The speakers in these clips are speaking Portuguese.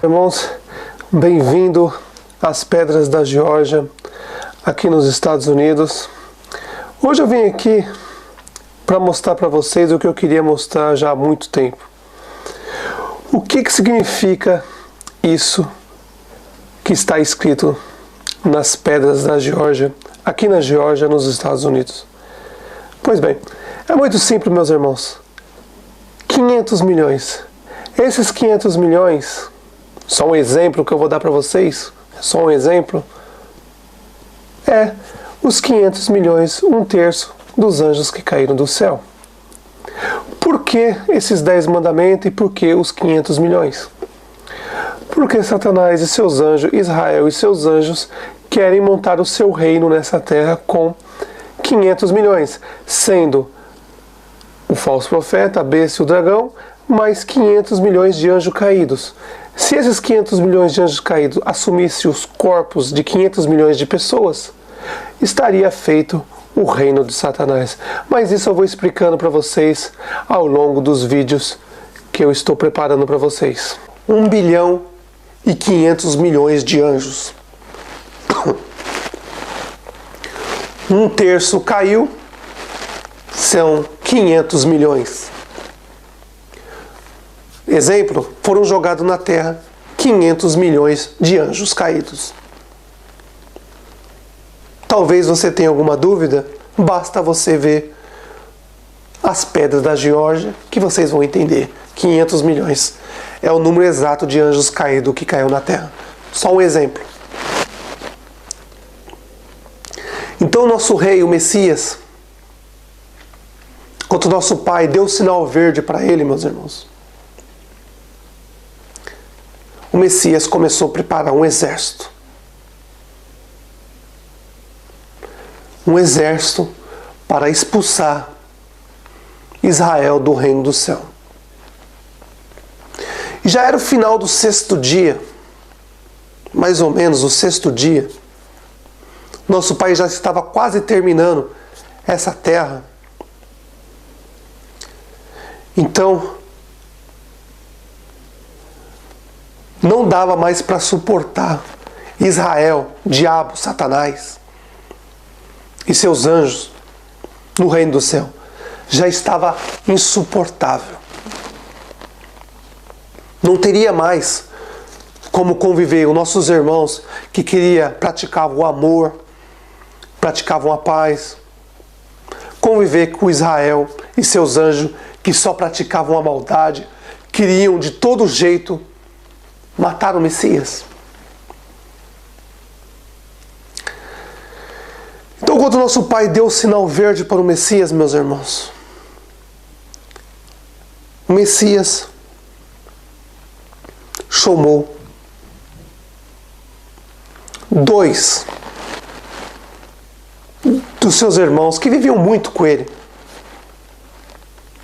Irmãos, bem-vindo às Pedras da Geórgia, aqui nos Estados Unidos. Hoje eu vim aqui para mostrar para vocês o que eu queria mostrar já há muito tempo. O que significa isso que está escrito nas Pedras da Geórgia, aqui na Geórgia, nos Estados Unidos? Pois bem, é muito simples, meus irmãos. 500 milhões. Esses 500 milhões, só um exemplo que eu vou dar para vocês, só um exemplo, é os 500 milhões, 1/3 dos anjos que caíram do céu. Por que esses 10 mandamentos e por que os 500 milhões? Porque Satanás e seus anjos, Israel e seus anjos, querem montar o seu reino nessa terra com 500 milhões, sendo o falso profeta, a besta e o dragão, mais 500 milhões de anjos caídos. Se esses 500 milhões de anjos caídos assumissem os corpos de 500 milhões de pessoas, estaria feito o reino de Satanás. Mas isso eu vou explicando para vocês ao longo dos vídeos que eu estou preparando para vocês. 1 bilhão e 500 milhões de anjos. 1/3 caiu, são 500 milhões. Exemplo, foram jogados na terra 500 milhões de anjos caídos. Talvez você tenha alguma dúvida, basta você ver as Pedras da Geórgia que vocês vão entender. 500 milhões é o número exato de anjos caídos que caiu na terra. Só um exemplo. Então nosso rei, o Messias, quando nosso pai deu o sinal verde para ele, meus irmãos, o Messias começou a preparar um exército. Um exército para expulsar Israel do reino do céu. E já era o final do 6º dia, mais ou menos o 6º dia. Nosso pai já estava quase terminando essa terra. Então, não dava mais para suportar Israel, diabo, Satanás e seus anjos no reino do céu. Já estava insuportável. Não teria mais como conviver os nossos irmãos que praticavam o amor, praticavam a paz, conviver com Israel e seus anjos que só praticavam a maldade, queriam de todo jeito matar o Messias. Então, quando nosso pai deu o sinal verde para o Messias, meus irmãos, o Messias chamou 2 dos seus irmãos que viviam muito com ele.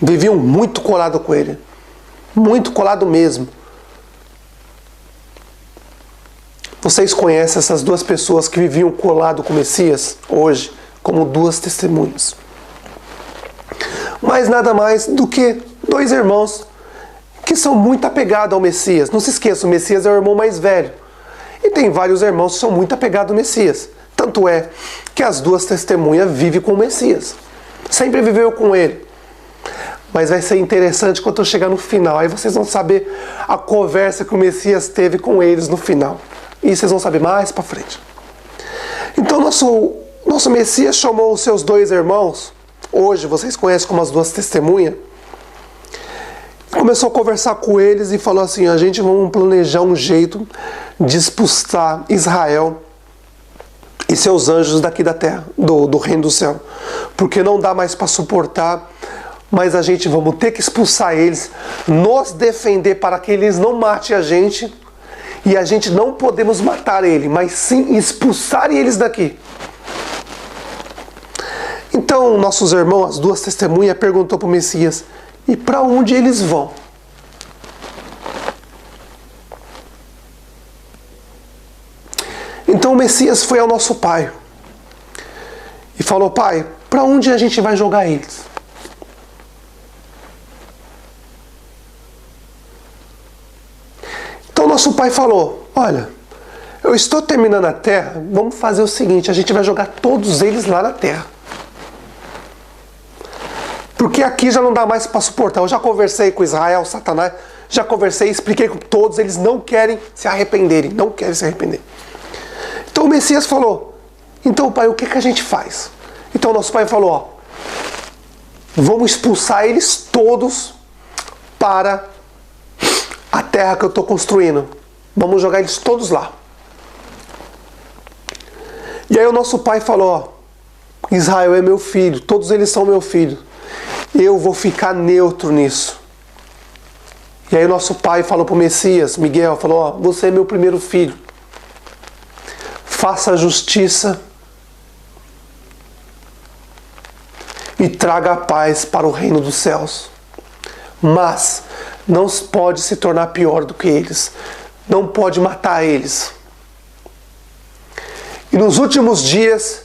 Viviam muito colado com ele. Muito colado mesmo. Vocês conhecem essas 2 pessoas que viviam colado com o Messias hoje como 2 testemunhas. Mas nada mais do que 2 irmãos que são muito apegados ao Messias. Não se esqueça, o Messias é o irmão mais velho. E tem vários irmãos que são muito apegados ao Messias. Tanto é que as 2 testemunhas vivem com o Messias. Sempre viveu com ele. Mas vai ser interessante quando eu chegar no final. Aí vocês vão saber a conversa que o Messias teve com eles no final. E vocês vão saber mais para frente. Então nosso Messias chamou os seus 2 irmãos. Hoje vocês conhecem como as 2 testemunhas. Começou a conversar com eles e falou assim: a gente vamos planejar um jeito de expulsar Israel e seus anjos daqui da terra, do reino do céu. Porque não dá mais para suportar, mas a gente vamos ter que expulsar eles, nos defender para que eles não matem a gente. E a gente não podemos matar ele, mas sim expulsar eles daqui. Então, nossos irmãos, as 2 testemunhas, perguntou para o Messias: e para onde eles vão? Então o Messias foi ao nosso pai e falou: pai, para onde a gente vai jogar eles? nosso pai falou: olha, eu estou terminando a terra, vamos fazer o seguinte, a gente vai jogar todos eles lá na terra. Porque aqui já não dá mais para suportar. Eu já conversei com Israel, Satanás, já conversei, expliquei com todos, eles não querem se arrependerem, não querem se arrepender. Então o Messias falou: então, pai, o que a gente faz? Então nosso pai falou: ó, vamos expulsar eles todos para a terra que eu estou construindo. Vamos jogar eles todos lá. E aí o nosso pai falou: ó, Israel é meu filho, todos eles são meu filho. Eu vou ficar neutro nisso. E aí o nosso pai falou para o Messias, Miguel, falou: ó, você é meu primeiro filho. Faça a justiça e traga a paz para o reino dos céus. Mas não pode se tornar pior do que eles. Não pode matar eles. E nos últimos dias,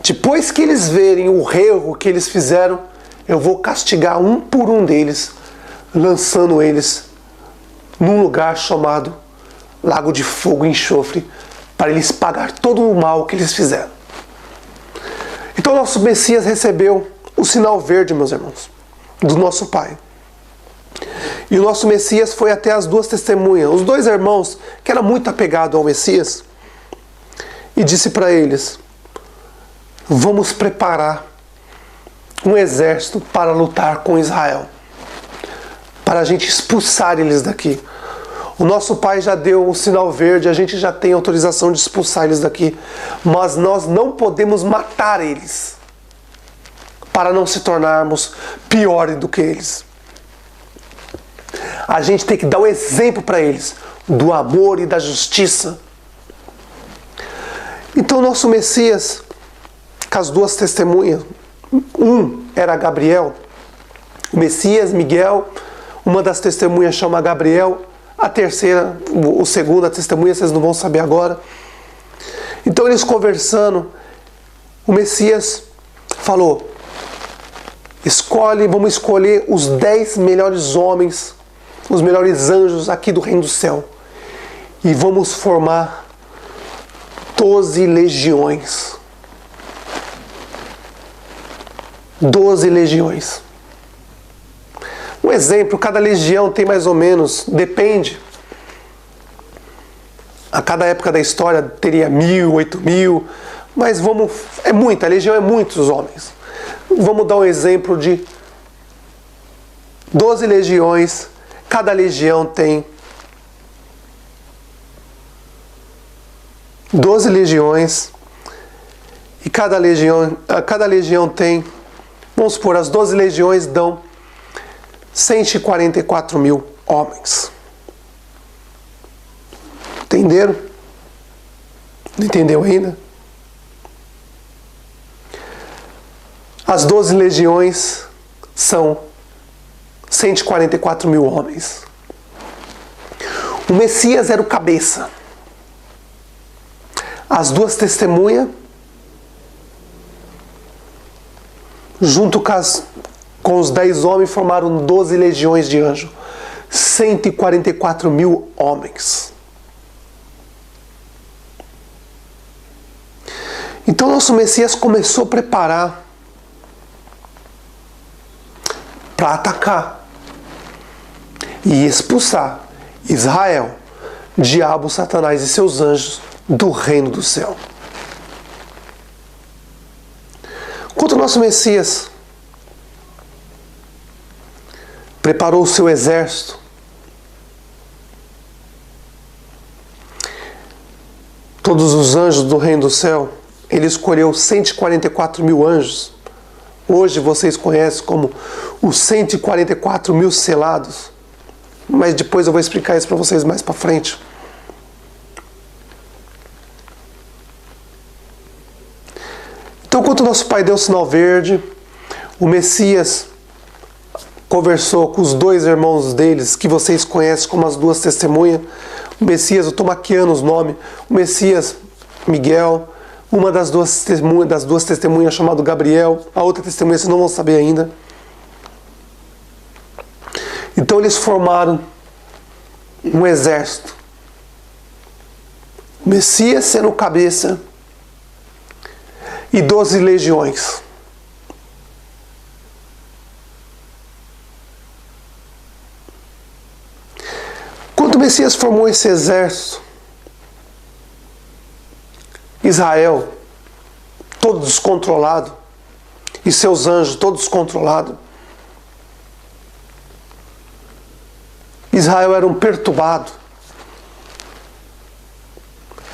depois que eles verem o erro que eles fizeram, eu vou castigar um por um deles, lançando eles num lugar chamado Lago de Fogo e Enxofre, para eles pagar todo o mal que eles fizeram. Então nosso Messias recebeu o sinal verde, meus irmãos, do nosso pai. E o nosso Messias foi até as duas testemunhas, os dois irmãos, que eram muito apegados ao Messias, e disse para eles: vamos preparar um exército para lutar com Israel, para a gente expulsar eles daqui. O nosso pai já deu o sinal verde, a gente já tem autorização de expulsar eles daqui, mas nós não podemos matar eles, para não se tornarmos piores do que eles. A gente tem que dar um exemplo para eles do amor e da justiça. Então nosso Messias, com as duas testemunhas, um era Gabriel, o Messias, Miguel, uma das testemunhas chama Gabriel, a terceira, o segunda testemunha, vocês não vão saber agora. Então eles conversando, o Messias falou: vamos escolher os 10 melhores homens, os melhores anjos aqui do reino do céu, e vamos formar 12 legiões. 12 legiões. Um exemplo, cada legião tem mais ou menos, depende. A cada época da história teria 1.000, 8.000, mas é muita, a legião é muitos homens. Vamos dar um exemplo de 12 legiões, cada legião tem 12 legiões, e cada legião tem, vamos supor, as 12 legiões dão 144 mil homens. Entenderam? Não entendeu ainda? As 12 legiões são 144 mil homens. O Messias era o cabeça. As duas testemunhas, junto com os 10 homens, formaram 12 legiões de anjos. 144 mil homens. Então nosso Messias começou a preparar para atacar e expulsar Israel, diabo, Satanás e seus anjos do reino do céu. Enquanto o nosso Messias preparou o seu exército, todos os anjos do reino do céu, ele escolheu 144 mil anjos. Hoje vocês conhecem como os 144 mil selados, mas depois eu vou explicar isso para vocês mais para frente. Então, enquanto o nosso pai deu o sinal verde, o Messias conversou com os dois irmãos deles, que vocês conhecem como as duas testemunhas. O Messias, eu estou maquiando os nomes. O Messias, Miguel, uma das duas testemunhas chamado Gabriel, a outra testemunha vocês não vão saber ainda. Então eles formaram um exército. O Messias sendo cabeça e 12 legiões. Quando o Messias formou esse exército, Israel, todo descontrolado, e seus anjos, todo descontrolado. Israel era um perturbado.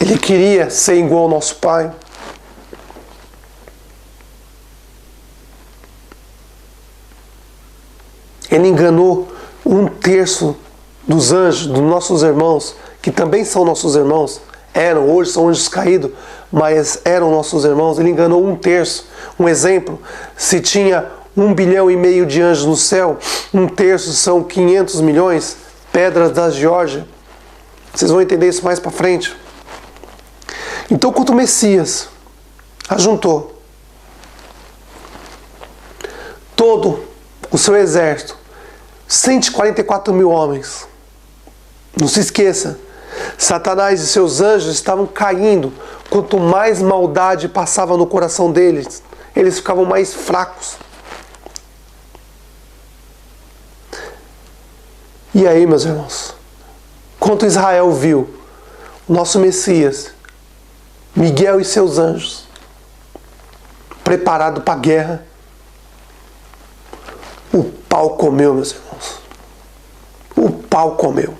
Ele queria ser igual ao nosso pai. Ele enganou 1/3 dos anjos, dos nossos irmãos, que também são nossos irmãos. Hoje são anjos caídos, mas eram nossos irmãos. Ele enganou 1/3. Um exemplo, se tinha 1,5 bilhão de anjos no céu, 1/3 são 500 milhões, pedras da Geórgia. Vocês vão entender isso mais para frente. Então, quando o Messias ajuntou todo o seu exército, 144 mil homens, não se esqueça, Satanás e seus anjos estavam caindo. Quanto mais maldade passava no coração deles, eles ficavam mais fracos. E aí, meus irmãos, quando Israel viu o nosso Messias, Miguel e seus anjos, preparado para a guerra, o pau comeu, meus irmãos. O pau comeu.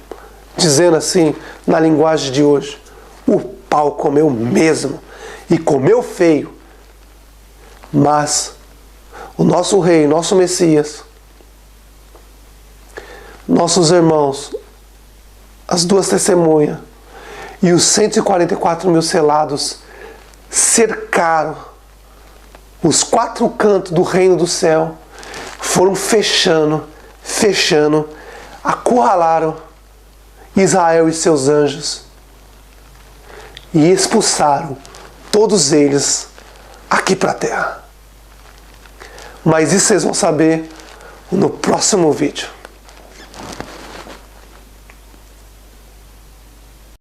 Dizendo assim, na linguagem de hoje, o pau comeu mesmo. E comeu feio. Mas o nosso rei, nosso Messias, nossos irmãos, as 2 testemunhas e os 144 mil selados cercaram os 4 cantos do reino do céu, foram fechando, acurralaram Israel e seus anjos e expulsaram todos eles aqui para a terra. Mas isso vocês vão saber no próximo vídeo.